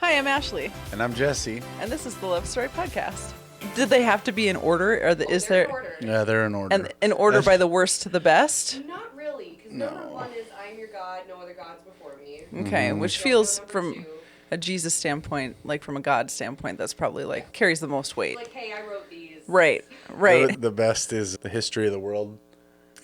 Hi, I'm Ashley. And I'm Jesse. And this is the Love Story Podcast. Did they have to be in order? Or is there... In order. Yeah, they're in order. And in order by the worst to the best? Not really, because number one is I am your God, no other gods before me. Okay, which So feels number from two, a Jesus standpoint, like from a God standpoint, that's probably like carries the most weight. like, hey, I wrote these. Right. The best is the history of the world.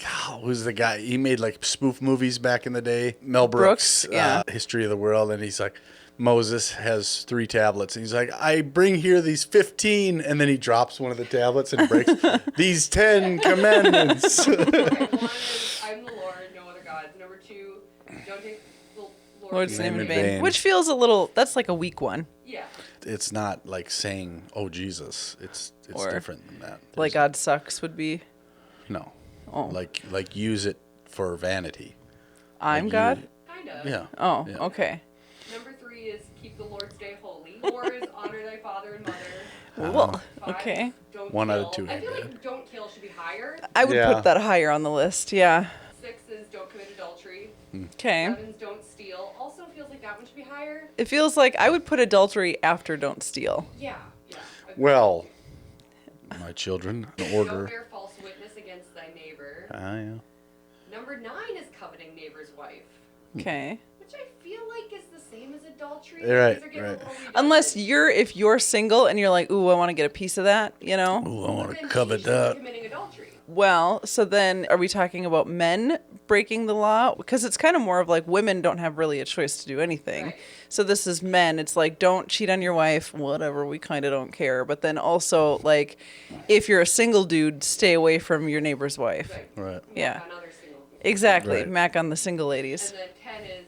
God, who's the guy? He made like spoof movies back in the day. Mel Brooks, yeah. History of the World. And he's like, Moses has 3 tablets. And he's like, I bring here these 15. And then he drops one of the tablets and breaks these 10 commandments. Okay, one is I'm the Lord, no other gods. Number two, don't take the Lord's name in in vain. vain. Which feels a little, that's like a weak one. Yeah. It's not like saying, oh, Jesus. It's Or different than that. Like God sucks would be, No. Oh. Like use it for vanity. I'm Like God? Kind of. Yeah. Oh, Yeah. okay. Number three is keep the Lord's day holy. 4 is honor thy father and mother. Well, 5, okay. don't 1 kill. out of 2 I ain't feel bad. like don't kill should be higher. I would Yeah. put that higher on the list, yeah. 6 is don't commit adultery. Okay. 7 is don't steal. Also feels like that one should be higher. It feels like I would put adultery after don't steal. Yeah. Yeah. Well, my children, in Don't order. bear false witness against thy neighbor. Yeah. Number 9 is coveting neighbor's wife, Okay. which I feel like is the same as adultery. Right, These are getting a right. little redundant. Unless if you're single and you're like, ooh, I want to get a piece of that, you know? Ooh, I But want then to she covet should be that. committing adultery. Well, so then are we talking about men breaking the law? Because it's kind of more of like women don't have really a choice to do anything. Right. So this is men. It's like, don't cheat on your wife, whatever, we kind of don't care. But then also, like, if you're a single dude, stay away from your neighbor's wife. Right. Yeah. Another single. Exactly. Right. Mac on the single ladies. And then 10 is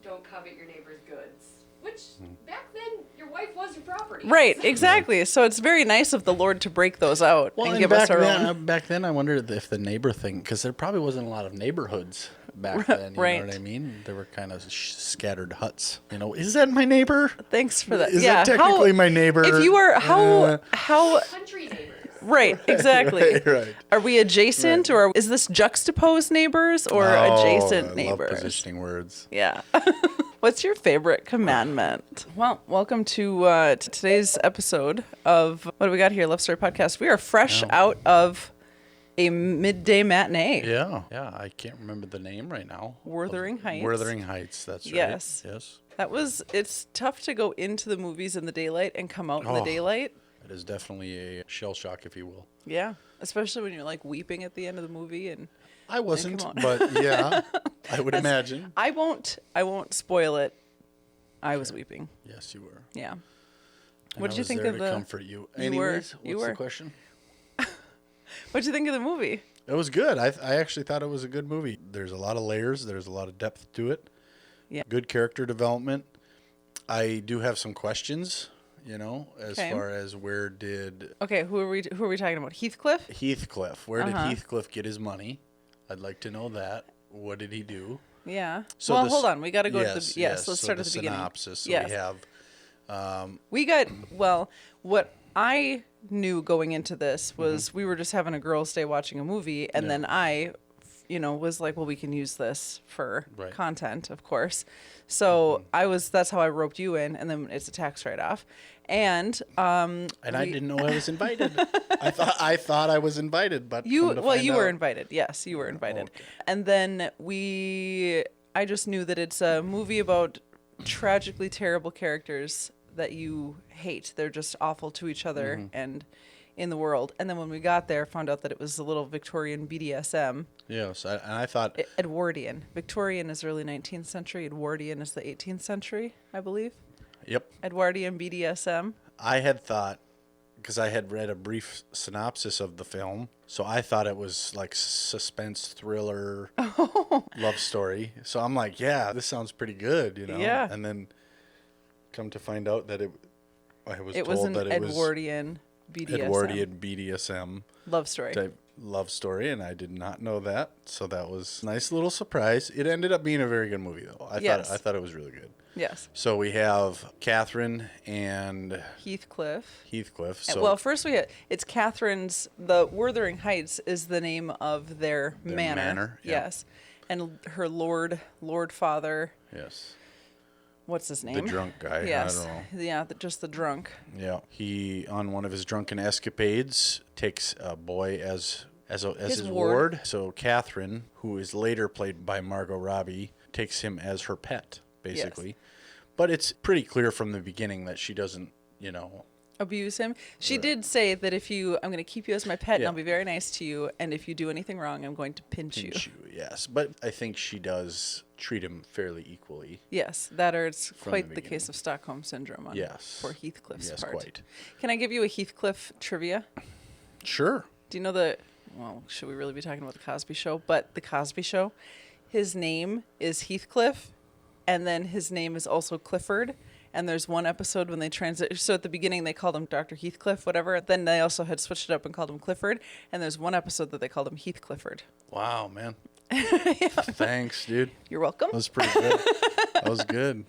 don't covet your neighbor's goods, which back then your wife was your property. Right, exactly. So it's very nice of the Lord to break those out and give us our own. Back then, I wondered if the neighbor thing, because there probably wasn't a lot of neighborhoods back then. You Right. know what I mean? There were kind of scattered huts. You know, is that my neighbor? Thanks for that. Is yeah. that technically my neighbor? If you are, how, Country neighbors. right, exactly. Right. Are we adjacent or is this juxtaposed neighbors or adjacent I neighbors? love positioning words. Yeah. What's your favorite commandment? Well, welcome to today's episode of what do we got here? Love Story Podcast. We are fresh out of a midday matinee. Yeah. Yeah. I can't remember the name right now. Wuthering Heights. Wuthering Heights. That's right. Yes. Yes. It's tough to go into the movies in the daylight and come out in the Oh. daylight. It is definitely a shell shock, if you will. Yeah. Especially when you're like weeping at the end of the movie and I wasn't, come on. but yeah, I would imagine. I won't spoil it. I was weeping. Yes, you were. Yeah. And What I did you was think there of to the comfort you? you Anyways, were- you what's were. the question? What'd you think of the movie? It was good. I actually thought it was a good movie. There's a lot of layers. There's a lot of depth to it. Yeah. Good character development. I do have some questions, as Okay. far as where did Okay, who are we talking about? Heathcliff? Heathcliff, where did Uh-huh. Heathcliff get his money? I'd like to know that. What did he do? Yeah. So well, the hold s- on. We got to go to the Yes, let's so start at the beginning. synopsis. So Yes. we have We got what I knew going into this Mm-hmm. was we were just having a girls' day watching a movie, and then I, was like, well, we can use this for Right. content, of course. So that's how I roped you in, and then it's a tax write-off, and I didn't know I was invited. I thought I was invited, but you come to find were out- invited. Yes, you were invited. okay. And then I just knew that it's a movie about tragically terrible characters that you hate. They're just awful to each other Mm-hmm. and in the world. And then when we got there, found out that it was a little Victorian BDSM. Yes, and I thought Edwardian. Victorian is early 19th century. Edwardian is the 18th century, I believe. Yep. Edwardian BDSM. I had thought, because I had read a brief synopsis of the film, so I thought it was like suspense thriller love story. So I'm like, yeah, this sounds pretty good, Yeah. And then come to find out that I was It told was an that it was Edwardian BDSM. Edwardian BDSM love story. type love story, and I did not know that. So that was a nice little surprise. It ended up being a very good movie, though. Yes. I thought it was really good. Yes. So we have Catherine and Heathcliff. Heathcliff. So Well, first it's Catherine's, the Wuthering Heights is the name of their manor. manor, yeah. Yes. And her lord father yes. what's his name? The drunk guy. Yes. I don't know. Yeah, just the drunk. Yeah. He, on one of his drunken escapades, takes a boy as his ward. So Catherine, who is later played by Margot Robbie, takes him as her pet, basically. Yes. But it's pretty clear from the beginning that she doesn't, abuse him. She did say that I'm going to keep you as my pet and I'll be very nice to you. And if you do anything wrong, I'm going to pinch you. Yes. But I think she does treat him fairly equally. Yes. That or it's quite the case of Stockholm Syndrome for Heathcliff's part. Yes, quite. Can I give you a Heathcliff trivia? Sure. Do you know should we really be talking about the Cosby Show? But the Cosby Show, his name is Heathcliff and then his name is also Clifford. And there's one episode when they so at the beginning they called him Dr. Heathcliff, whatever. Then they also had switched it up and called him Clifford. And there's one episode that they called him Heath Clifford. Wow, man. Thanks, dude. You're welcome. That was pretty good. That was good.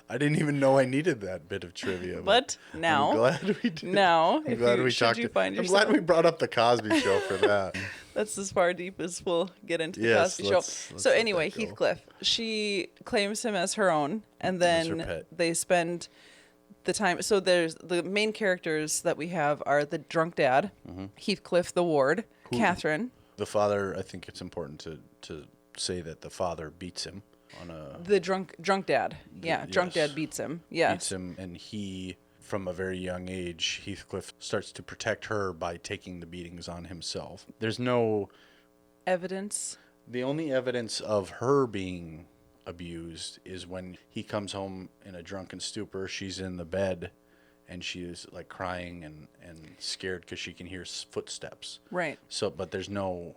I didn't even know I needed that bit of trivia. But now, I'm glad we did. Now, I'm glad we talked. I'm glad we brought up the Cosby Show for that. That's as far deep as we'll get into the Cosby Show. So anyway, Heathcliff, she claims him as her own, and then they spend the time. So there's the main characters that we have are the drunk dad, Heathcliff the ward, Catherine. The father, I think it's important to say that the father beats him. The drunk dad. Yeah, drunk dad beats him. Yes. Beats him, and he, from a very young age, Heathcliff starts to protect her by taking the beatings on himself. There's no evidence. The only evidence of her being abused is when he comes home in a drunken stupor. She's in the bed, and she is like crying and scared because she can hear footsteps. Right. So, but there's no.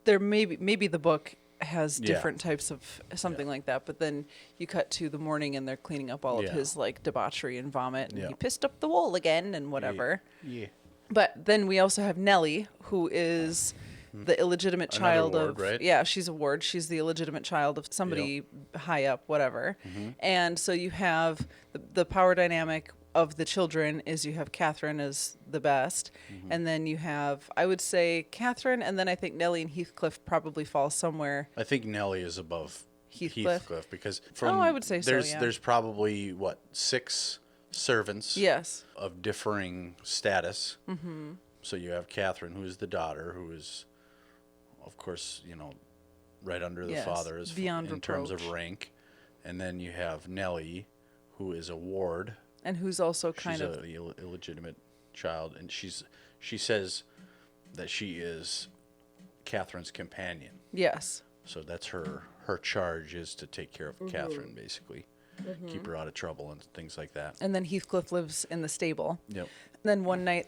There maybe the book has different types of something like that, but then you cut to the morning and they're cleaning up all of his like debauchery and vomit, and he pissed up the wall again and whatever. Yeah. But then we also have Nellie, who is the illegitimate child ward, right? Yeah, she's a ward. She's the illegitimate child of somebody high up, whatever. And so you have the power dynamic of the children is you have Catherine as the best, and then you have, I would say, Catherine, and then I think Nellie and Heathcliff probably fall somewhere. I think Nellie is above Heathcliff because I would say there's probably 6 servants of differing status. So you have Catherine, who is the daughter, who is, of course, right under the father is beyond in reproach. Terms of rank, and then you have Nellie, who is a ward. And who's also she's an illegitimate child, and she says that she is Catherine's companion. Yes. So that's her charge is to take care of Catherine, basically, keep her out of trouble and things like that. And then Heathcliff lives in the stable. Yep. And then one night,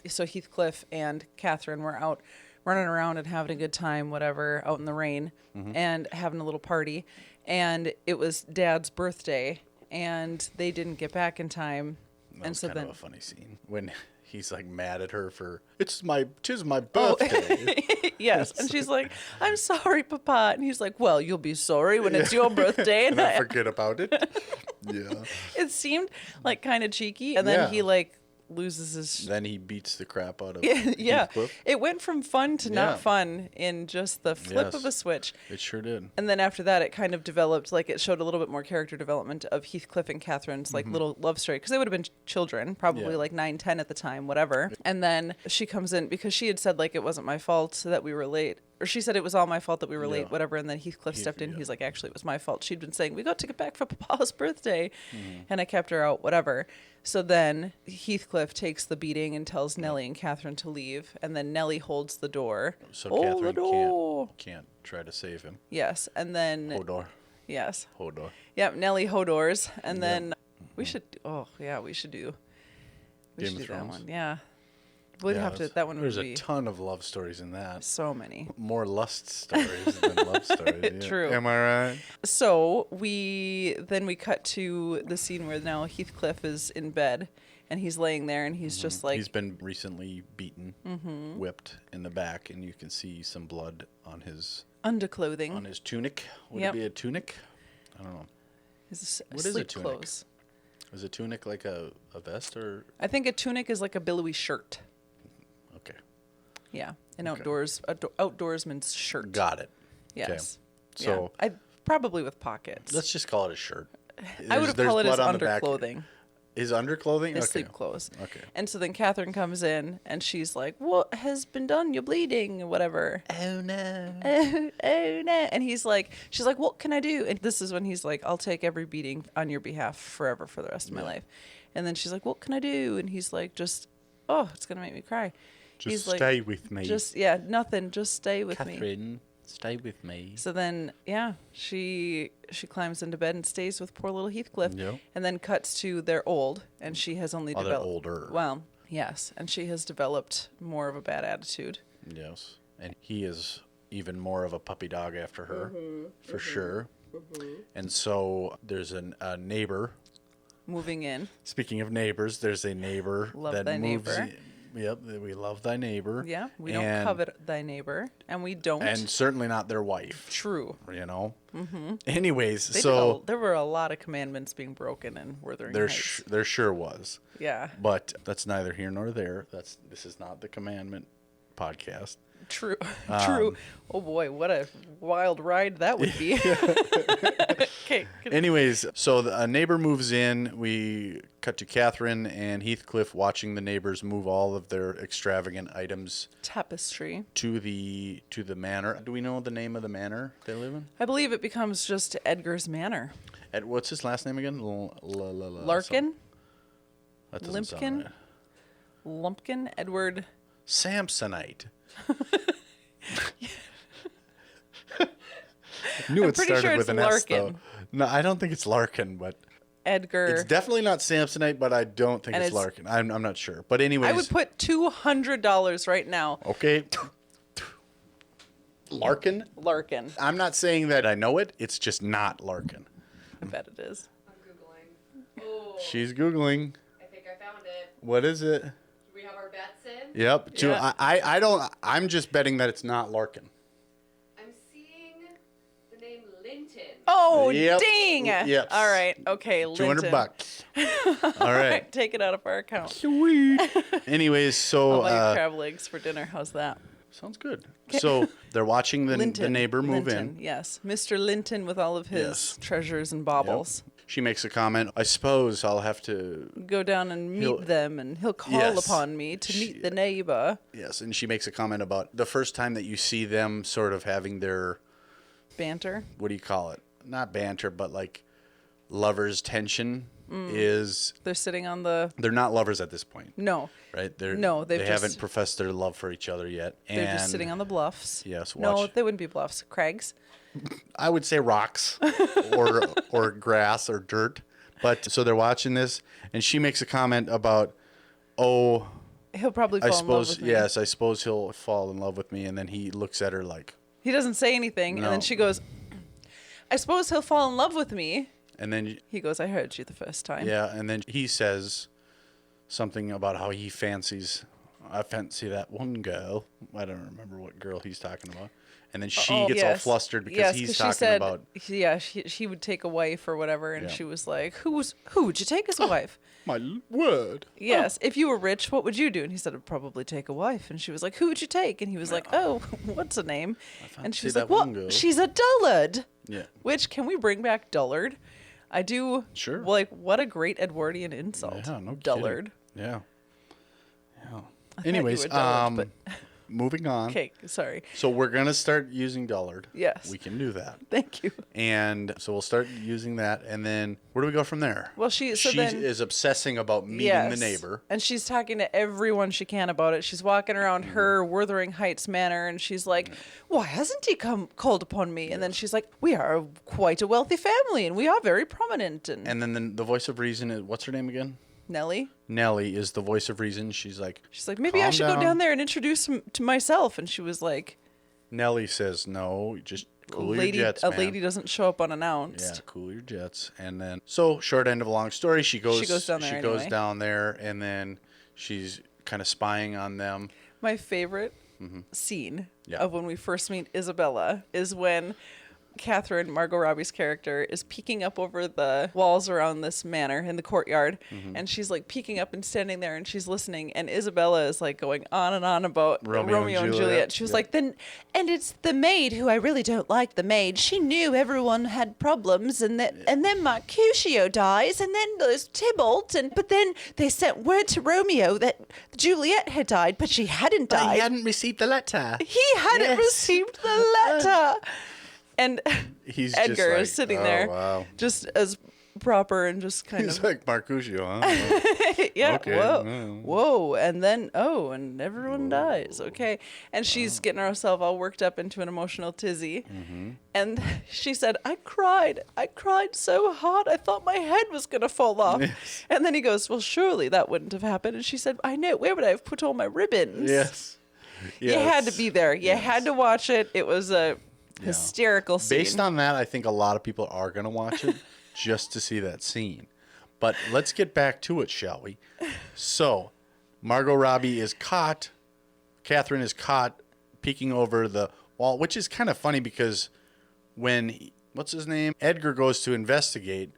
so Heathcliff and Catherine were out running around and having a good time, whatever, out in the rain, and having a little party, and it was Dad's birthday. And they didn't get back in time. That was kind of a funny scene when he's like mad at her for tis my birthday. Yes, and she's like, "I'm sorry, Papa," and he's like, "Well, you'll be sorry when it's your birthday." And I forget about it. Yeah. It seemed like kind of cheeky, and then he like loses his. Then he beats the crap out of Heathcliff. It went from fun to not fun in just the flip of a switch. It sure did. And then after that, it kind of developed, like it showed a little bit more character development of Heathcliff and Catherine's like little love story, because they would have been children, probably like 9, 10 at the time, whatever. And then she comes in because she had said like it wasn't my fault that we were late. Or she said it was all my fault that we were late, whatever. And then Heathcliff stepped in. He's like, actually, it was my fault. She'd been saying, we got to get back for Papa's birthday. And I kept her out, whatever. So then Heathcliff takes the beating and tells Nellie and Catherine to leave. And then Nellie holds the door. So Catherine can't try to save him. Yes. And then... Hodor. Yes. Hodor. Yep, Nellie Hodors. And then we should... we should do... Game of Thrones. That one. Yeah. We'd have to. That one would be. There's a ton of love stories in that. So many. More lust stories than love stories. True. Am I right? So we cut to the scene where now Heathcliff is in bed, and he's laying there, and he's just like. He's been recently beaten, whipped in the back, and you can see some blood on his underclothing. On his tunic. Would it be a tunic? I don't know. What is a tunic? Clothes. Is a tunic like a vest or? I think a tunic is like a billowy shirt. Okay. Yeah, an outdoorsman's shirt. Got it. Yes. Okay. So probably with pockets. Let's just call it a shirt. I would There's call it his blood on the back. underclothing. His underclothing? His Okay. sleep clothes. Okay. And so then Catherine comes in and she's like, "What has been done? You're bleeding," or whatever. Oh no. Oh no. And she's like, "What can I do?" And this is when he's like, "I'll take every beating on your behalf forever for the rest of my life." And then she's like, "What can I do?" And he's like, "Just, it's going to make me cry." Just He's stay like, with me. Nothing. Just stay with me. Catherine, stay with me. So then, she climbs into bed and stays with poor little Heathcliff. Yep. And then cuts to they're old, and she has only They're developed. older. Well, yes, and she has developed more of a bad attitude. Yes. And he is even more of a puppy dog after her, for sure. And so there's a neighbor. Moving in. Speaking of neighbors, there's a neighbor Love that thy moves. neighbor. Yep, we love thy neighbor. Yeah, we don't covet thy neighbor, and we don't. And certainly not their wife. True. You know. Anyways, There were a lot of commandments being broken in Wuthering Heights. There sure was. Yeah. But that's neither here nor there. This is not the commandment podcast. True. True. Oh boy, what a wild ride that would be. Okay. Anyways, so a neighbor moves in. We cut to Catherine and Heathcliff watching the neighbors move all of their extravagant items Tapestry. to the manor. Do we know the name of the manor they live in? I believe it becomes just Edgar's Manor. What's his last name again? Larkin? That doesn't sound Limpkin? right. Lumpkin? Edward? Samsonite. Knew I'm it pretty started sure with it's an S Larkin. though. No, I don't think it's Larkin, but Edgar. it's definitely not Samsonite. But I don't think And it's it's- Larkin. I'm not sure. But anyways, I would put $200 right now. okay. Larkin. Larkin. I'm not saying that I know it. It's just not Larkin. I bet it is. I'm Googling. Oh, She's googling. I think I found it. What is it? Do we have our bets in? Yep. Yeah. I don't. I'm just betting that it's not Larkin. I'm seeing the name Linton. Oh, Yep. ding! Yep. All right. Okay, Linton. $200. All right. Take it out of our account. Sweet. Anyways, so I'll buy you crab legs for dinner. How's that? sounds good. So they're watching the neighbor move Linton, in. yes. Mr. Linton with all of his Yes. treasures and baubles. Yep. She makes a comment. I suppose I'll have to. Go down and meet He'll- them, and he'll call Yes. upon me to meet the neighbor. Yes, and she makes a comment about the first time that you see them sort of having their, Banter. what do you call it? Not banter, but like lovers' tension is. They're sitting on the... They're not lovers at this point, No, right? No, they they've haven't just- professed their love for each other yet. they're And just sitting on the bluffs. Yes, No, watch. they wouldn't be bluffs. Crags. I would say rocks or grass or dirt. But so they're watching this, and she makes a comment about, oh, He'll probably I fall in love suppose, with me. yes, I suppose he'll fall in love with me. And then he looks at her like, He doesn't say anything, and No. then she goes, I suppose he'll fall in love with me. and then, He goes, I heard you the first time. yeah, and then he says something about how he fancies, I fancy that one girl. I don't remember what girl he's talking about. And then she gets all flustered because he's talking about. Yeah, she would take a wife or whatever, and Yeah. she was like, who would you take as a wife? My word. Yes, if you were rich, what would you do? And he said, I'd probably take a wife. And she was like, who would you take? And he was like, oh, what's a name? And she fancy was that like, well, one girl." she's a dullard. Yeah. Which, can we bring back dullard? I do. Sure. Like, what a great Edwardian insult. Yeah, no dullard. kidding. Yeah. Yeah. thought you Anyways, were dullard, moving on. Okay, sorry. So we're gonna start using dullard. Yes. We can do that. Thank you. And so we'll start using that, and then where do we go from there? Well, she then is obsessing about meeting the neighbor. And she's talking to everyone she can about it. She's walking around her Wuthering Heights manor, and she's like, why hasn't he called upon me? And then she's like, we are quite a wealthy family, and we are very prominent. And And then the voice of reason is, what's her name again? Nellie, Nellie is the voice of reason. She's like, maybe I "Calm should go down there and introduce him to myself. And she was like, Nellie says, no, just cool lady, your jets, a man. lady doesn't show up unannounced. Yeah, cool your jets. And then, so short end of a long story, she goes down there She goes anyway. down there, and then she's kind of spying on them. My favorite scene Yeah. of when we first meet Isabella is when Catherine, Margot Robbie's character, is peeking up over the walls around this manor in the courtyard, and she's like peeking up and standing there, and she's listening, and Isabella is like going on and on about Romeo and Juliet. She was like, then, and it's the maid who I really don't like. The maid, she knew everyone had problems, and then Mercutio dies, and then there's Tybalt, but then they sent word to Romeo that Juliet had died, but she hadn't died. But he hadn't received the letter. He hadn't received the letter. And He's Edgar just like, is sitting there, wow. just as proper and just kind He's of like Mercutio, huh? yeah, Okay, whoa, no. whoa, and then and everyone dies. Okay, and she's getting herself all worked up into an emotional tizzy, and she said, "I cried so hard, I thought my head was gonna fall off." Yes. And then he goes, "Well, surely that wouldn't have happened." And she said, "I know. Where would I have put all my ribbons?" Yes. You had to be there. You had to watch it. It was a hysterical scene. Based on that, I think a lot of people are going to watch it just to see that scene. But let's get back to it, shall we? So, Margot Robbie is caught. Catherine is caught peeking over the wall, which is kind of funny because when, what's his name? Edgar goes to investigate.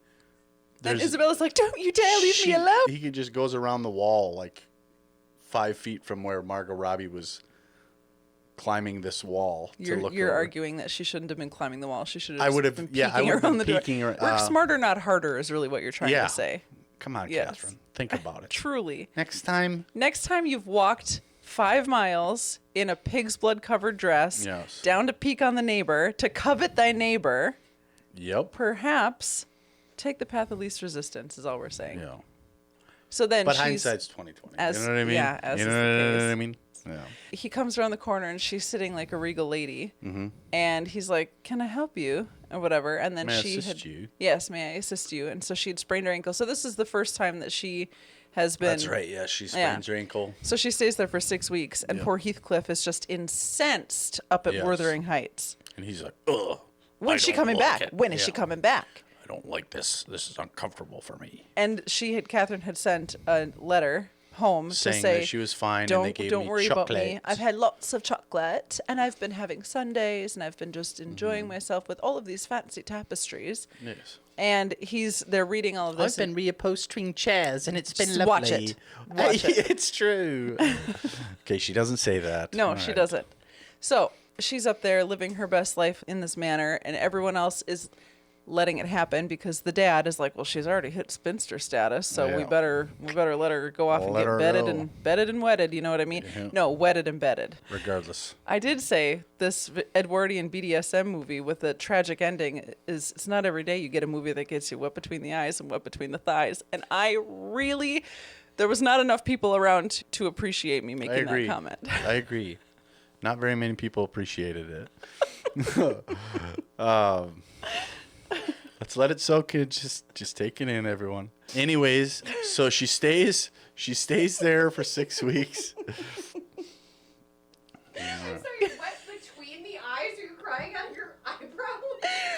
And Isabella's like, "Don't you dare leave me alone." He just goes around the wall like 5 feet from where Margot Robbie was climbing this wall to look You're over. arguing that she shouldn't have been climbing the wall. She should have I would have, been yeah, I peeking would have around been the door. peeking. Work smarter, not harder, is really what you're trying Yeah. to say. Come on, Yes. Catherine. Think about it. Truly. Next time. Next time you've walked 5 miles in a pig's blood covered dress Yes. down to peek on the neighbor, to covet thy neighbor, Yep. perhaps take the path of least resistance is all we're saying. Yeah. So then But she's, hindsight's 20/20. as- You know what I mean? yeah, as you is the know case. what I mean? Yeah. he comes around the corner and she's sitting like a regal lady, and he's like, "Can I help you?" or whatever. And then May I she assist had, you? "Yes, may I assist you?" And so she had sprained her ankle. So this is the first time that she has been. That's right. Yeah, she sprains her ankle. So she stays there for 6 weeks, and Yep. poor Heathcliff is just incensed up at Yes. Wuthering Heights. And he's like, ugh. When's she coming back? When is she coming back? I don't like this. This is uncomfortable for me. And Catherine had sent a letter home Saying to say that she was fine don't, and they gave don't me worry chocolate. about me. I've had lots of chocolate, and I've been having sundaes, and I've been just enjoying myself with all of these fancy tapestries. Yes. And they're reading all of this. I've been reupholstering chairs and it's been Just lovely. watch it. Watch it. It's true. Okay, she doesn't say that. No, All she right. doesn't. So she's up there living her best life in this manor, and everyone else is letting it happen because the dad is like, "Well, she's already hit spinster status, so we Yeah. better let her go off and Let get her bedded go. and wedded." You know what I mean? Yeah. No, wedded and bedded. Regardless. I did say this Edwardian BDSM movie with a tragic ending it's not every day you get a movie that gets you wet between the eyes and wet between the thighs. And there was not enough people around to appreciate me I making agree. that comment. I agree. Not very many people appreciated it. Let's let it soak in. Just take it in, everyone. Anyways, so she stays there for 6 weeks. I'm sorry, wet between the eyes? Are you crying out of your eyebrow?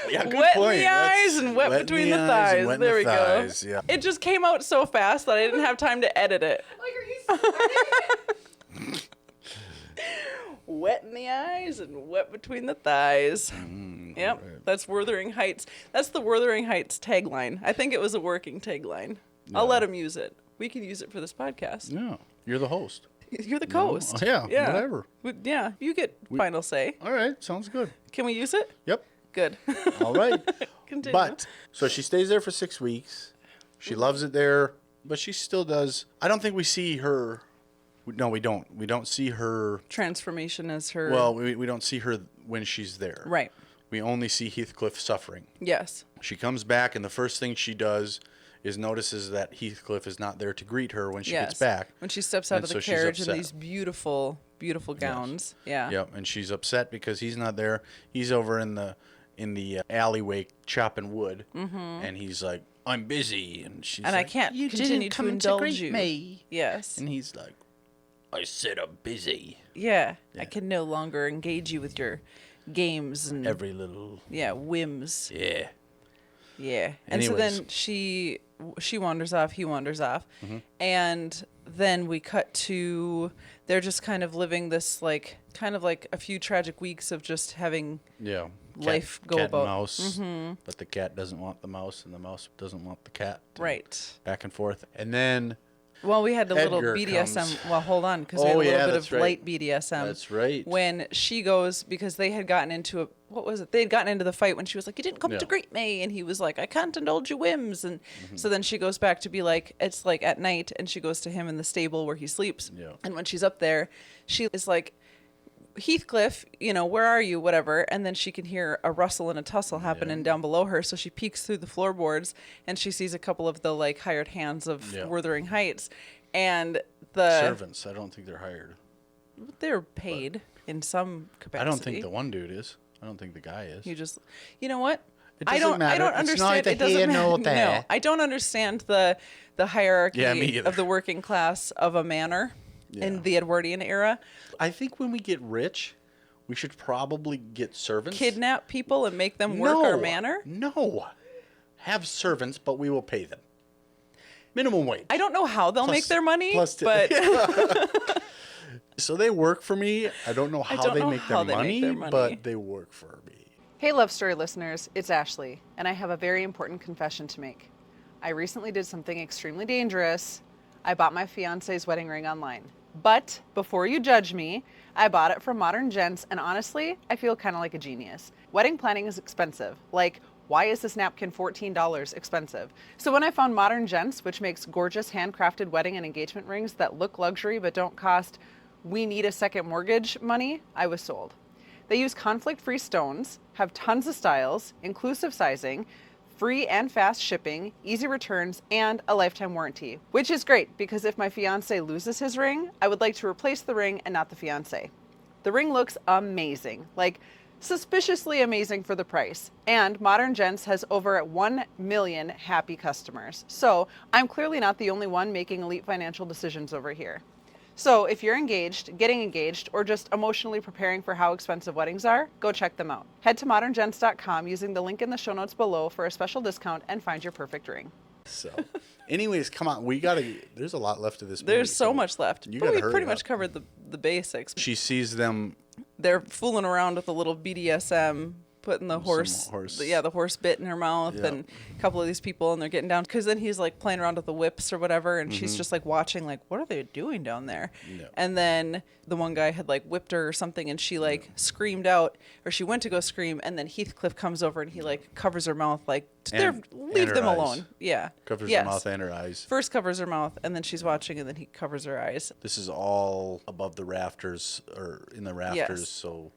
Yeah, good Wet point. in the eyes and wet between the eyes and thighs. wet in There the we thighs, go. Yeah. It just came out so fast that I didn't have time to edit it. Like, are you sweating? Wet in the eyes and wet between the thighs. Yep, that's Wuthering Heights. That's the Wuthering Heights tagline. I think it was a working tagline. I'll let him use it. We can use it for this podcast. Yeah, you're the host. You're the co-host. Yeah, whatever. Yeah, you get final say. All right, sounds good. Can we use it? Yep. Good. All right. Continue. But so she stays there for 6 weeks. She loves it there, but she still does. I don't think we see her. No, we don't. We don't see her. Transformation as her. Well, we don't see her when she's there. Right. We only see Heathcliff suffering. Yes. She comes back, and the first thing she does is notices that Heathcliff is not there to greet her when she gets back. When she steps out And of the so she's carriage in upset. these beautiful, beautiful gowns. Yeah. Yep, and she's upset because he's not there. He's over in the alleyway chopping wood, and he's like, "I'm busy," and she's And like, I can't You continue didn't to come to indulge greet you. me. Yes. and he's like, "I said I'm busy." Yeah. I can no longer engage you with your games and Every little whims. yeah. Yeah. And so Anyways. then she wanders off, he wanders off. And then we cut to they're just kind of living this kind of like a few tragic weeks of just having life go cat about. And mouse, but the cat doesn't want the mouse, and the mouse doesn't want the cat. Right. Back and forth, and then. Well, we had a little Edgar BDSM. comes. Well, hold on, because we had a little bit of right. light BDSM. That's right. When she goes, because they had gotten into what was it? They had gotten into the fight when she was like, "You didn't come to greet me," and he was like, "I can't indulge your whims." And so then she goes back to be like, it's like at night, and she goes to him in the stable where he sleeps. Yeah. And when she's up there, she is like, "Heathcliff, where are you?" Whatever. And then she can hear a rustle and a tussle happening down below her. So she peeks through the floorboards and she sees a couple of the like hired hands of Wuthering Heights. And the servants, I don't think they're hired. They're paid in some capacity. I don't think the one dude is. I don't think the guy is. You know what? It doesn't matter. I don't It's understand. neither It doesn't here matter. nor there. No, I don't understand the hierarchy me either. of the working class of a manor in the Edwardian era. I think when we get rich, we should probably get servants. Kidnap people and make them work our manor? No. Have servants, but we will pay them. Minimum wage. I don't know how they'll make their money, but so they work for me. I don't know how they make their money, but they work for me. Hey Love Story listeners, it's Ashley, and I have a very important confession to make. I recently did something extremely dangerous. I bought my fiance's wedding ring online. But before you judge me, I bought it from Modern Gents, and honestly, I feel kind of like a genius. Wedding planning is expensive. Like, why is this napkin $14 expensive? So when I found Modern Gents, which makes gorgeous handcrafted wedding and engagement rings that look luxury but don't cost we need a second mortgage money, I was sold. They use conflict-free stones, have tons of styles, inclusive sizing, free and fast shipping, easy returns, and a lifetime warranty, which is great because if my fiance loses his ring, I would like to replace the ring and not the fiance. The ring looks amazing, like suspiciously amazing for the price. And Modern Gents has over 1 million happy customers. So I'm clearly not the only one making elite financial decisions over here. So if you're engaged, getting engaged, or just emotionally preparing for how expensive weddings are, go check them out. Head to moderngents.com using the link in the show notes below for a special discount and find your perfect ring. So, anyways, come on. There's a lot left of this movie. There's so much left. You but we gotta pretty hurry much up. covered the basics. She sees them. They're fooling around with a little BDSM, putting the horse the horse bit in her mouth, and a couple of these people, and they're getting down because then he's like playing around with the whips or whatever, and she's just like watching, like, what are they doing down there? No. And then the one guy had like whipped her or something, and she like screamed out, or she went to go scream, and then Heathcliff comes over and he like covers her mouth, like, leave them alone. Yeah, Covers her mouth and her eyes. First covers her mouth, and then she's watching, and then he covers her eyes. This is all above the rafters or in the rafters, Yes. so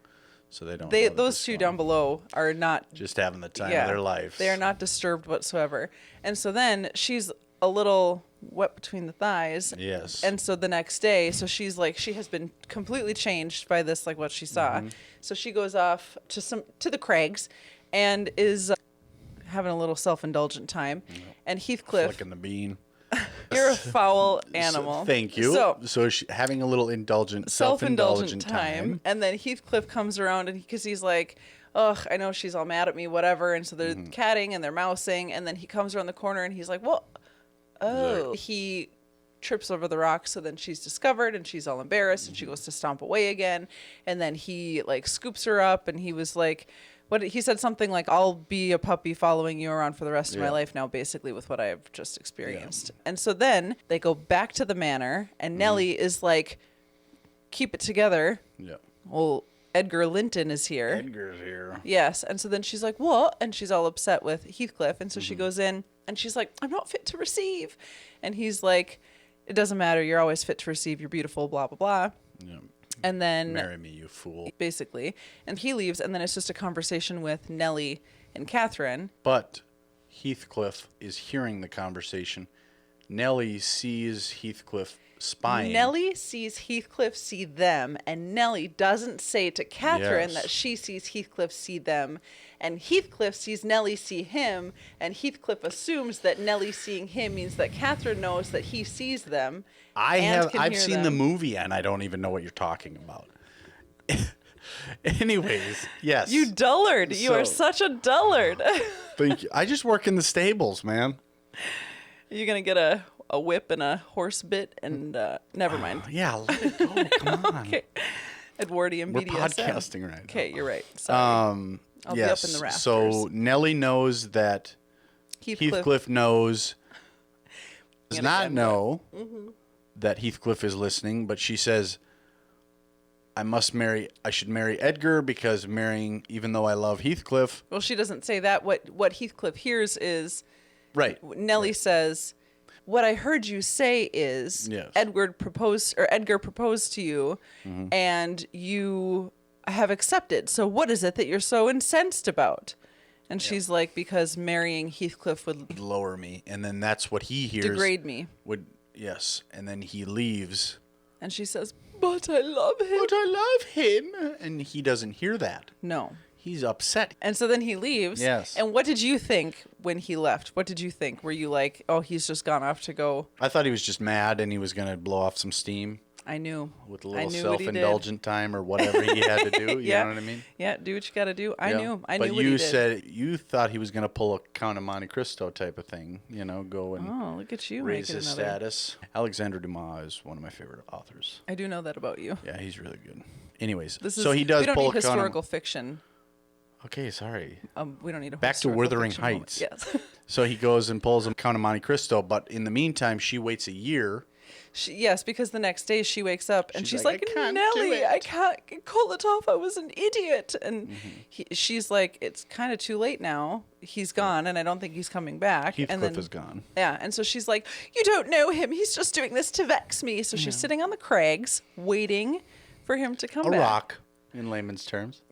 they don't. Those two down below are not just having the time of their lives. They are not disturbed whatsoever. And so then she's a little wet between the thighs. Yes. And so the next day, so she's like, she has been completely changed by this, like what she saw. So she goes off to the Craigs and is having a little self-indulgent time. And Heathcliff, Flicking the bean. you're a foul animal. Thank you. So she having a little self-indulgent time. And then Heathcliff comes around, and because he's like, ugh, I know she's all mad at me, whatever. And so they're catting and they're mousing. And then he comes around the corner and he's like, well, he trips over the rock. So then she's discovered and she's all embarrassed and she goes to stomp away again. And then he like scoops her up, and he was like, he said something like, I'll be a puppy following you around for the rest of my life now, basically, with what I've just experienced. And so then they go back to the manor, and Nellie is like, keep it together. Yeah. Well, Edgar Linton is here. Edgar's here. Yes. And so then she's like, what? And she's all upset with Heathcliff. And so she goes in and she's like, I'm not fit to receive. And he's like, it doesn't matter. You're always fit to receive. You're beautiful, blah, blah, blah. Yeah. And then Marry me, you fool. basically, and he leaves, and then it's just a conversation with Nellie and Catherine. But Heathcliff is hearing the conversation. Nellie sees Heathcliff spying. Nellie sees Heathcliff see them, and Nellie doesn't say to Catherine that she sees Heathcliff see them, and Heathcliff sees Nellie see him, and Heathcliff assumes that Nellie seeing him means that Catherine knows that he sees them. I've seen the movie, and I don't even know what you're talking about. Anyways, yes. You dullard. You are such a dullard. Thank you. I just work in the stables, man. You're going to get a whip and a horse bit, and never mind. Yeah, let it go. Come on. Okay. Edwardian We're BDSM. podcasting right now. Okay, you're right. Sorry. I'll be up in the rafters. So Nellie knows that Heathcliff knows, does not know that Heathcliff is listening, but she says, I should marry Edgar because marrying, even though I love Heathcliff. Well, she doesn't say that. What Heathcliff hears is, right. Nellie says, what I heard you say is Edgar proposed to you and you have accepted. So what is it that you're so incensed about? And she's like, because marrying Heathcliff would lower me. And then that's what he hears. Degrade me. Yes. And then he leaves. And she says, but I love him. But I love him. And he doesn't hear that. No. He's upset. And so then he leaves. Yes. And what did you think when he left? What did you think? Were you like, oh, he's just gone off to go? I thought he was just mad and he was going to blow off some steam. I knew. With a little self-indulgent time or whatever he had to do. You know what I mean? Yeah, do what you got to do. I knew. I knew but what he did. You said you thought he was going to pull a Count of Monte Cristo type of thing. You know, go and look at you raise his status. Alexandre Dumas is one of my favorite authors. I do know that about you. Yeah, he's really good. Anyways, so he does we don't pull need historical fiction. Okay, sorry. We don't need a back to Wuthering Heights. Yes. So he goes and pulls a Count of Monte Cristo, but in the meantime, she waits a year. Yes, because the next day she wakes up and she's like, Nellie, I can't call it off. I was an idiot. And she's like, it's kind of too late now. He's gone, and I don't think he's coming back. Heathcliff is gone. Yeah, and so she's like, you don't know him. He's just doing this to vex me. So she's sitting on the crags waiting for him to come back. A rock, in layman's terms.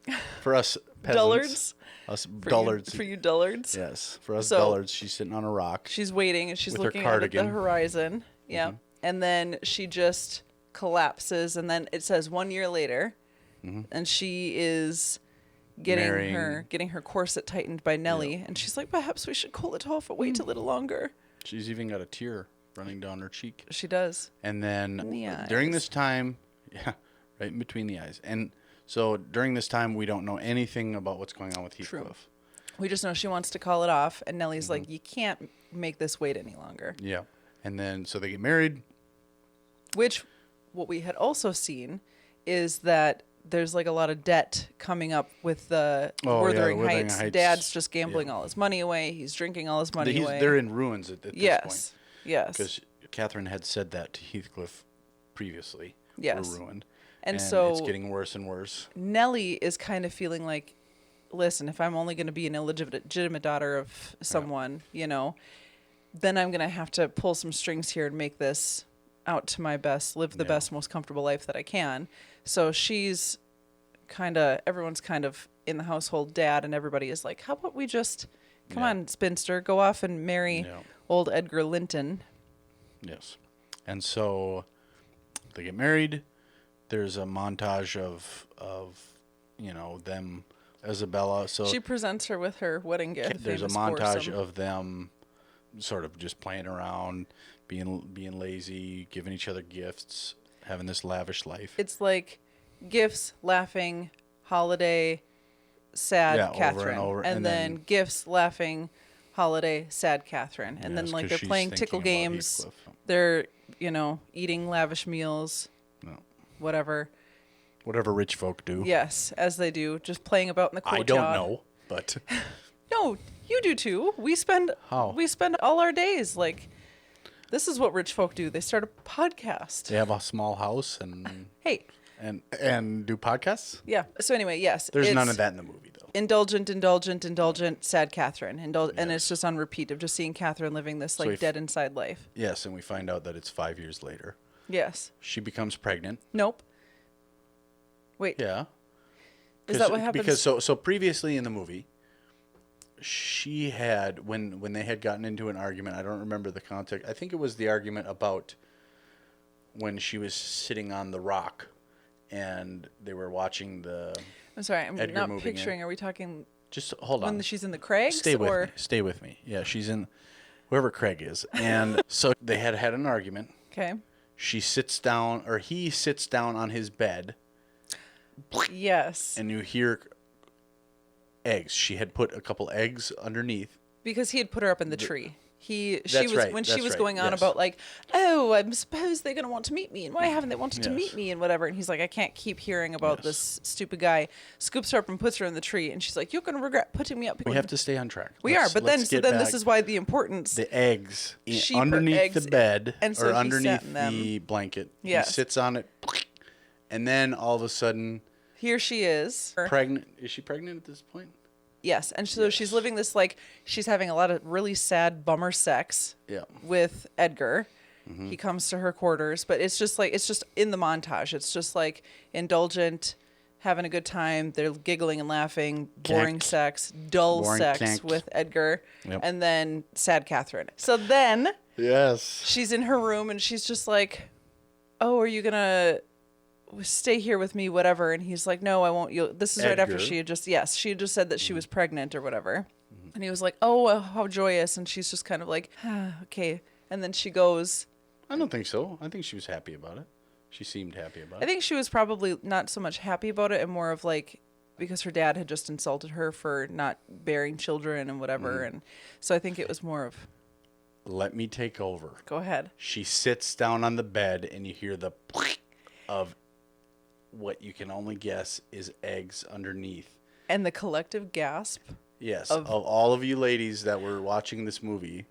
For us peasants. Dullards. Us dullards. For you dullards. Yes. For us dullards, she's sitting on a rock. She's waiting, and she's looking out at the horizon. Yeah. And then she just collapses, and then it says 1 year later, and she is getting her corset tightened by Nellie, and she's like, perhaps we should call it off or wait a little longer. She's even got a tear running down her cheek. She does. And then during this time, right in between the eyes. And so during this time, we don't know anything about what's going on with Heathcliff. True. We just know she wants to call it off, and Nellie's like, you can't make this wait any longer. Yeah. And then, so they get married. Which, what we had also seen is that there's like a lot of debt coming up with the Wuthering Heights. Dad's just gambling all his money away. He's drinking all his money away. They're in ruins at this point. Yes. Because Catherine had said that to Heathcliff previously. Yes. We're ruined. And so it's getting worse and worse. Nellie is kind of feeling like, listen, if I'm only going to be an illegitimate daughter of someone, then I'm going to have to pull some strings here and make this out to my best, live the best, most comfortable life that I can. So she's everyone's kind of in the household dad, and everybody is like, how about we just, come on, spinster, go off and marry old Edgar Linton. Yes. And so they get married. There's a montage of them, Isabella. So she presents her with her wedding gift. There's a montage of them sort of just playing around, being lazy, giving each other gifts, having this lavish life. It's like gifts, laughing, holiday, sad Catherine. Over and then gifts, laughing, holiday, sad Catherine. And then like they're playing tickle games. They're, eating lavish meals. No. Whatever rich folk do. Yes, as they do, just playing about in the courtyard. I don't know, but no, you do too. We spend all our days like, this is what rich folk do. They start a podcast. They have a small house and and do podcasts. Yeah. So anyway, yes. There's none of that in the movie though. Indulgent, sad Catherine. And it's just on repeat of just seeing Catherine living this dead inside life. Yes, and we find out that it's 5 years later. Yes. She becomes pregnant. Nope. Wait. Yeah. Is that what happens? Because so previously in the movie, she had when they had gotten into an argument, I don't remember the context. I think it was the argument about when she was sitting on the rock and they were watching the I'm sorry, I'm Edgar not picturing. Are we talking just hold on. When she's in the crags? Stay with me. Yeah, she's in wherever Craig is. And so they had an argument. Okay. She sits down, or he sits down on his bed. Yes. And you hear eggs. She had put a couple eggs underneath. Because he had put her up in the tree. She That's was right, when she that's was right, going on yes. about like, oh, I suppose they're gonna want to meet me, and why haven't they wanted to Yes. meet me, and whatever. And he's like, I can't keep hearing about this stupid guy. Scoops her up and puts her in the tree, and she's like, you're gonna regret putting me up. We have to stay on track. We are, but then this is why the importance. the eggs She put underneath eggs the bed and so or he underneath sat in them. the blanket. Yes. He sits on it, and then all of a sudden, Here she is. pregnant. Is she pregnant at this point? Yes, and so she's living this like she's having a lot of really sad bummer sex Yeah. with Edgar. He comes to her quarters, but it's just in the montage. It's just like indulgent, having a good time. They're giggling and laughing, boring Kink. sex, dull Boring sex kink. with Edgar, Yep. and then sad Catherine. So then Yes. she's in her room and she's just like, "Oh, are you gonna stay here with me, whatever?" And he's like, "No, I won't." This is right after Edgar. she had just said that she was pregnant or whatever. And he was like, "Oh, how joyous." And she's just kind of like, "Okay." And then she goes, I don't think so. I think she was happy about it. She seemed happy about I it. think she was probably not so much happy about it and more of like, because her dad had just insulted her for not bearing children and whatever. And so I think it was more of, Let me take over. go ahead. She sits down on the bed, and you hear the of what you can only guess is eggs underneath. And the collective gasp. Yes, Of- of all of you ladies that were watching this movie.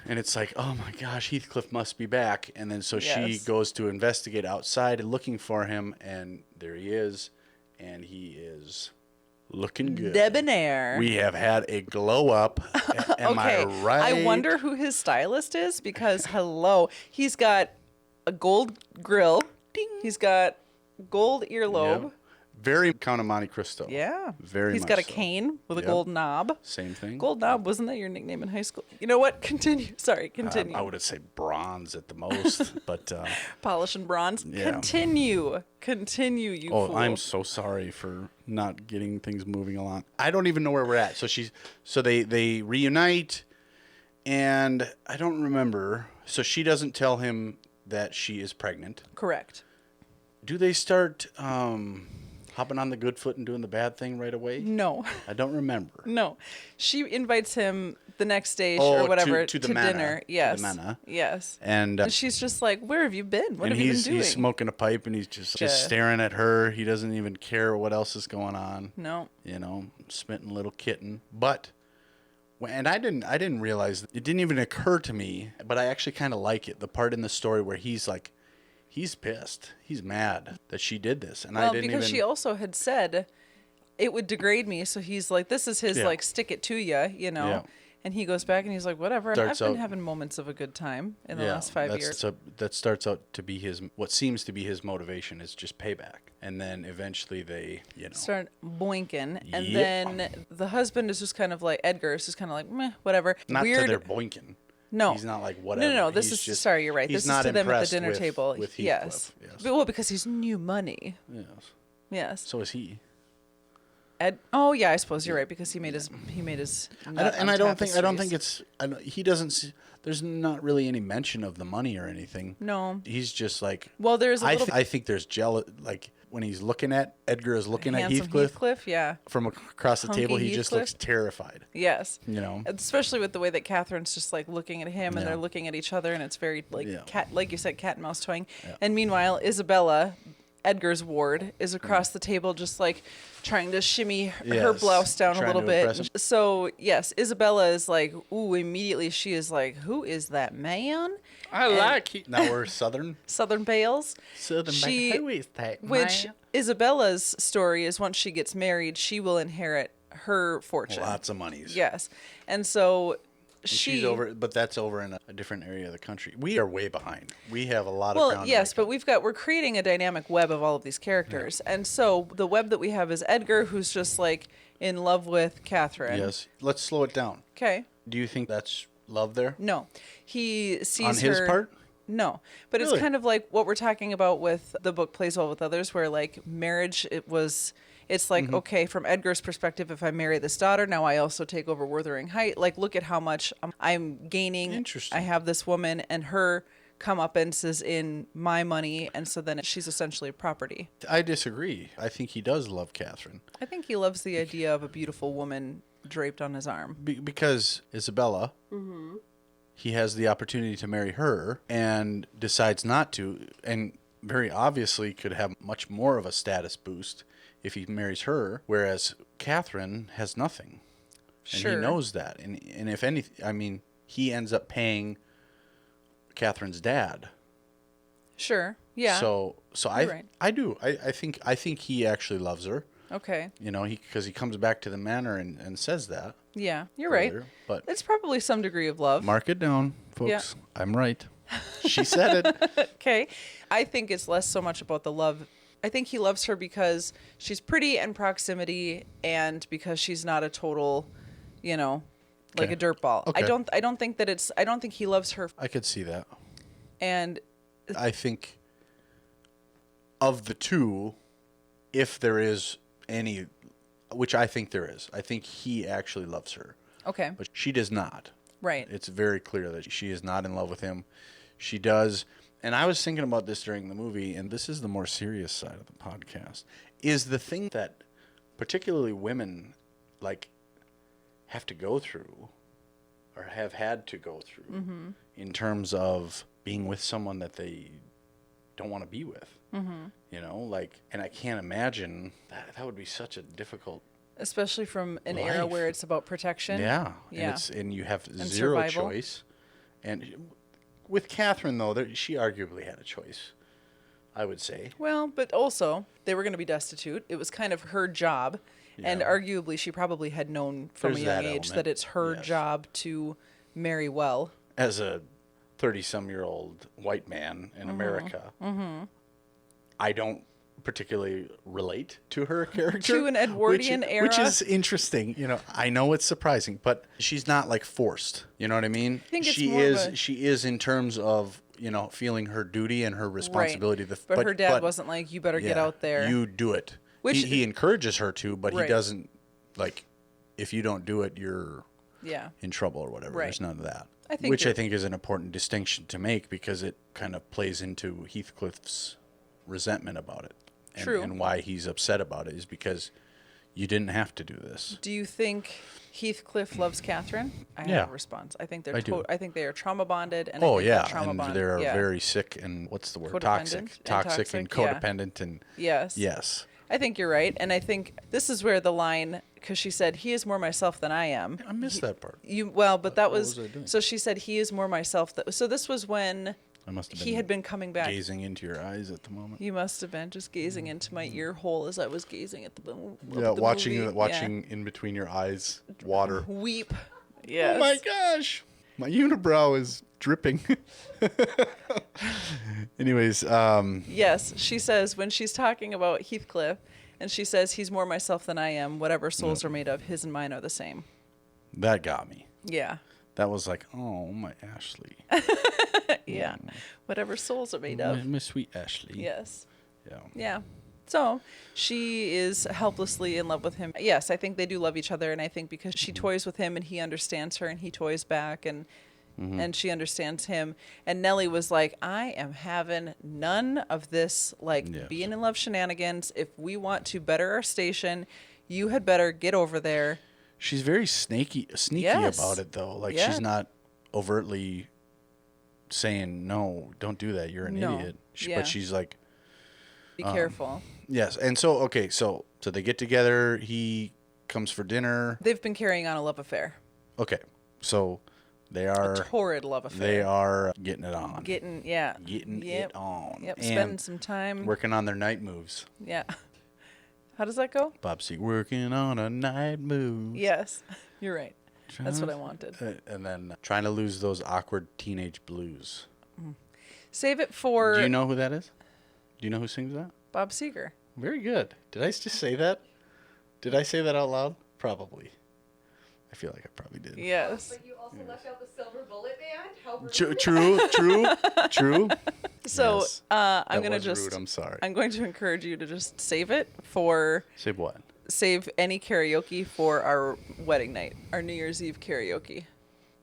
And it's like, oh my gosh, Heathcliff must be back. And then so she Yes. goes to investigate outside and looking for him, and there he is. And he is looking good. Debonair. We have had a glow up. Am I right? I wonder who his stylist is because hello, he's got a gold grill. Ding. He's got gold earlobe. Yep. Very Count of Monte Cristo. Yeah. Very He's much got a so. cane with a Yep. gold knob. Same thing. Gold knob, wasn't that your nickname in high school? You know what? Continue. Sorry, continue. I would have said bronze at the most, but Polish and bronze. Yeah. Continue, you fool. I'm so sorry for not getting things moving along. I don't even know where we're at. So they reunite, and I don't remember. So she doesn't tell him that she is pregnant. Correct. Do they start hopping on the good foot and doing the bad thing right away? No. I don't remember. No. She invites him the next day Oh, or whatever to the manor. dinner. To the Yes. manor. Yes. And she's just like, "Where have you been? What and have you been doing?" he's smoking a pipe, and he's just Yeah. staring at her. He doesn't even care what else is going on. No. You know, smitten little kitten. But and I didn't realize, it didn't even occur to me, but I actually kind of like it. The part in the story where he's like, he's pissed, he's mad that she did this, and I Well, didn't because even. she also had said it would degrade me, so he's like, this is his Yeah. like stick it to you, you know. Yeah. And he goes back and he's like, whatever. And I've Starts been out- having moments of a good time in the Yeah, last 5 that's years. so that starts out to be what seems to be his motivation is just payback, and then eventually they, Start boinking, and Yep. then the husband is just kind of like, Edgar is just kind of like, meh, whatever. not Weird. to their boinking. No. He's not like whatever. No. This He's is just, sorry. You're right. He's This is not to them at the impressed dinner with, table. with Yes. Heathcliff. Yes. Well, because he's new money. Yes. Yes. So is he. Oh yeah, I suppose you're right because he made his. I don't think it's. He doesn't. There's not really any mention of the money or anything. No. He's just like. Well, there's a little. I think there's jealous. Like when he's looking at Edgar is looking at handsome Heathcliff yeah. from across the Hunky table. He just Heathcliff. looks terrified. Yes. You know. Especially with the way that Catherine's just like looking at him and Yeah. they're looking at each other and it's very like Yeah. cat, like you said, cat and mouse toying. Yeah. And meanwhile, Isabella, Edgar's ward, is across the table just like trying to shimmy her Yes, blouse down a trying little to bit. impress him. So yes, Isabella is like, ooh, immediately she is like, who is that man? And Now we're Southern. Southern Bales. Southern. She- Who is that? Which man? Isabella's story is once she gets married, she will inherit her fortune. Lots of monies. Yes. And so And she she's over, but that's over in a different area of the country. We are way behind. We have a lot of Well, ground to yes, make but up. we're creating a dynamic web of all of these characters. And so the web that we have is Edgar, who's just like in love with Catherine. Yes. Let's slow it down. Okay. Do you think that's love there? No. He sees On his her. part? No. But Really? it's kind of like what we're talking about with the book Plays Well with Others, where like marriage, it's like, Mm-hmm. okay, from Edgar's perspective, if I marry this daughter, now I also take over Wuthering Heights. Like, look at how much I'm gaining. Interesting. I have this woman and her comeuppance is in my money, and so then she's essentially property. I disagree. I think he does love Catherine. I think he loves the idea of a beautiful woman draped on his arm. Because Isabella, he has the opportunity to marry her and decides not to, and very obviously could have much more of a status boost if he marries her, whereas Catherine has nothing. And Sure. he knows that. And if anything, I mean, he ends up paying Catherine's dad. Sure. Yeah. So You're right. I do. I think he actually loves her. Okay. You know, because he comes back to the manor and says that. Yeah, you're right. earlier, But It's probably some degree of love. mark it down, folks. Yeah. I'm right. She said it. Okay. I think it's less so much about the love. I think he loves her because she's pretty and proximity, and because she's not a total, like Okay. a dirtball. Okay. I don't think he loves her. I could see that. And I think of the two, if there is any, which I think there is, I think he actually loves her. okay. But she does not. Right. It's very clear that she is not in love with him. She does. And I was thinking about this during the movie, and this is the more serious side of the podcast, is the thing that particularly women have to go through or have had to go through in terms of being with someone that they don't want to be with. And I can't imagine that would be such a difficult. Especially from an era Life. where it's about protection. Yeah. Yeah. And you have And zero survival. choice. And with Catherine, though, she arguably had a choice, I would say. Well, but also they were going to be destitute. It was kind of her job, and Yeah. arguably she probably had known from There's a young that age element. that it's her Yes. job to marry well. As a 30-some-year-old white man in America, I don't particularly relate to her character. To an Edwardian era? Which is interesting. I know it's surprising, but she's not forced. You know what I mean? think it's she more of is. a- She is in terms of feeling her duty and her responsibility. Right. But her dad wasn't like, you better get yeah, out there. You do it. Which- he encourages her to, but Right. he doesn't if you don't do it, you're Yeah. in trouble or whatever. Right. There's none of that. I think Which I you're- think is an important distinction to make because it kind of plays into Heathcliff's resentment about it. And, True. And why he's upset about it is because you didn't have to do this. Do you think Heathcliff loves Catherine? I Yeah. have a response. I think they're I do. I think they are trauma bonded. And Oh I think yeah, they're trauma and bonded. they're yeah. very sick and what's the word? Codependent Toxic and and toxic, yeah. codependent and Yes. yes. I think you're right, and I think this is where the line, because she said he is more myself than I am. I missed that part. But that What was was I doing? so she said he is more myself. So this was when I must have he had been coming back. gazing into your eyes at the moment. You must have been just gazing into my ear hole as I was gazing at the Yeah, watching movie. watching in between your eyes, water. Yeah. Weep. Yes. Oh my gosh, my unibrow is dripping. Anyways, Yes, she says when she's talking about Heathcliff, and she says he's more myself than I am. Whatever souls are made of, his and mine are the same. that got me. Yeah. That was like, oh my Ashley, Yeah. Whatever souls are made of. my sweet Ashley. Yes. Yeah. Yeah. So she is helplessly in love with him. Yes, I think they do love each other, and I think because she toys with him and he understands her and he toys back and she understands him. And Nellie was like, I am having none of this Yes. being in love shenanigans. If we want to better our station, you had better get over there. She's very sneaky Yes. about it though. Like Yeah. she's not overtly saying no, don't do that. You're an No. idiot. Yeah. But she's like, Be careful. yes. And so okay, so they get together. He comes for dinner. They've been carrying on a love affair. Okay, so they are Torrid love affair. they are getting it on, Getting Getting Yep. it on. Yep. And Spending some time. working on their night moves. Yeah. How does that go? Bob Seger working on a night move. Yes. You're right. That's what I wanted. And then trying to lose those awkward teenage blues. Save it for Do you know who that is? Do you know who sings that? Bob Seger. Very good. Did I just say that? Did I say that out loud? Probably. I feel like I probably did. Yes. But you also left out the Silver Bullet Band. How rude. True. So Yes. I'm That gonna was just rude. I'm sorry. I'm going to encourage you to just save it for Say what? save any karaoke for our wedding night, our New Year's Eve karaoke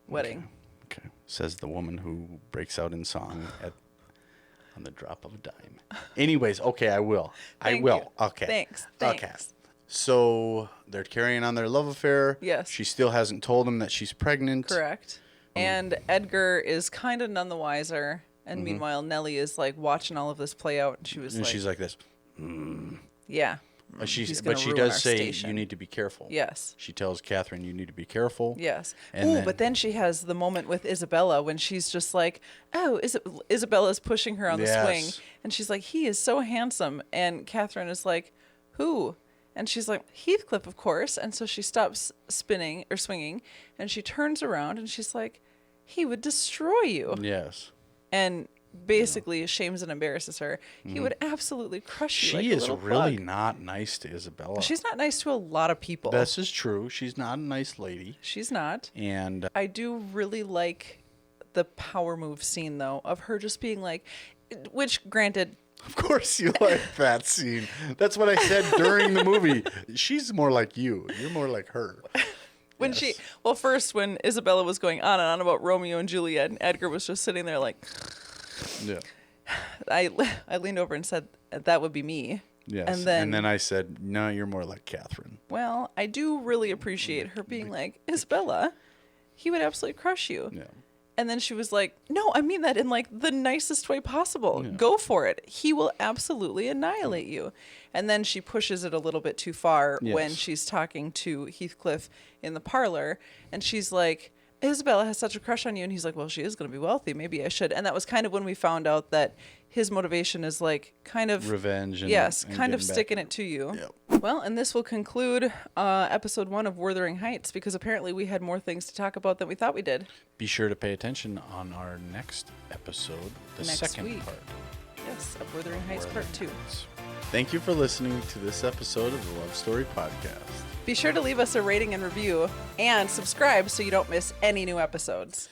wedding. Okay. Says the woman who breaks out in song on the drop of a dime. Anyways, okay, I will. Thank I will. you. Okay. Thanks. Okay. So they're carrying on their love affair. Yes. She still hasn't told him that she's pregnant. Correct. And Edgar is kind of none the wiser. And meanwhile, Nellie is like watching all of this play out. And she was And like, she's like this. yeah. But he's she gonna does ruin our say, station. you need to be careful. Yes. She tells Catherine, you need to be careful. Yes. And Oh, then- but then she has the moment with Isabella when she's just like, oh, Isabella's pushing her on the swing. Yes. And she's like, he is so handsome. And Catherine is like, who? And she's like, Heathcliff, of course. And so she stops spinning or swinging and she turns around and she's like, he would destroy you. Yes. And basically shames and embarrasses her. He would absolutely crush you. She like a is little really bug. not nice to Isabella. She's not nice to a lot of people. This is true. She's not a nice lady. She's not. And I do really like the power move scene, though, of her just being like, which, granted, of course you like that scene. That's what I said during the movie. She's more like you. You're more like her. when first when Isabella was going on and on about Romeo and Juliet, and Edgar was just sitting there like, Yeah. I leaned over and said, that would be me. Yes. And then I said, no, you're more like Catherine. Well, I do really appreciate her being like, Isabella, he would absolutely crush you. Yeah. And then she was like, no, I mean that in like the nicest way possible. Yeah. Go for it. He will absolutely annihilate you. And then she pushes it a little bit too far when Yes. she's talking to Heathcliff in the parlor. And she's like, Isabella has such a crush on you. And he's like, well, she is going to be wealthy. Maybe I should. And that was kind of when we found out that his motivation is like kind of Revenge. And, yes, and kind of getting back. sticking it to you. Yep. Well, and this will conclude episode 1 of Wuthering Heights, because apparently we had more things to talk about than we thought we did. Be sure to pay attention on our next episode, the Next second week. part. Yes, of Wuthering Heights Part 2. Thank you for listening to this episode of the Love Story Podcast. Be sure to leave us a rating and review and subscribe so you don't miss any new episodes.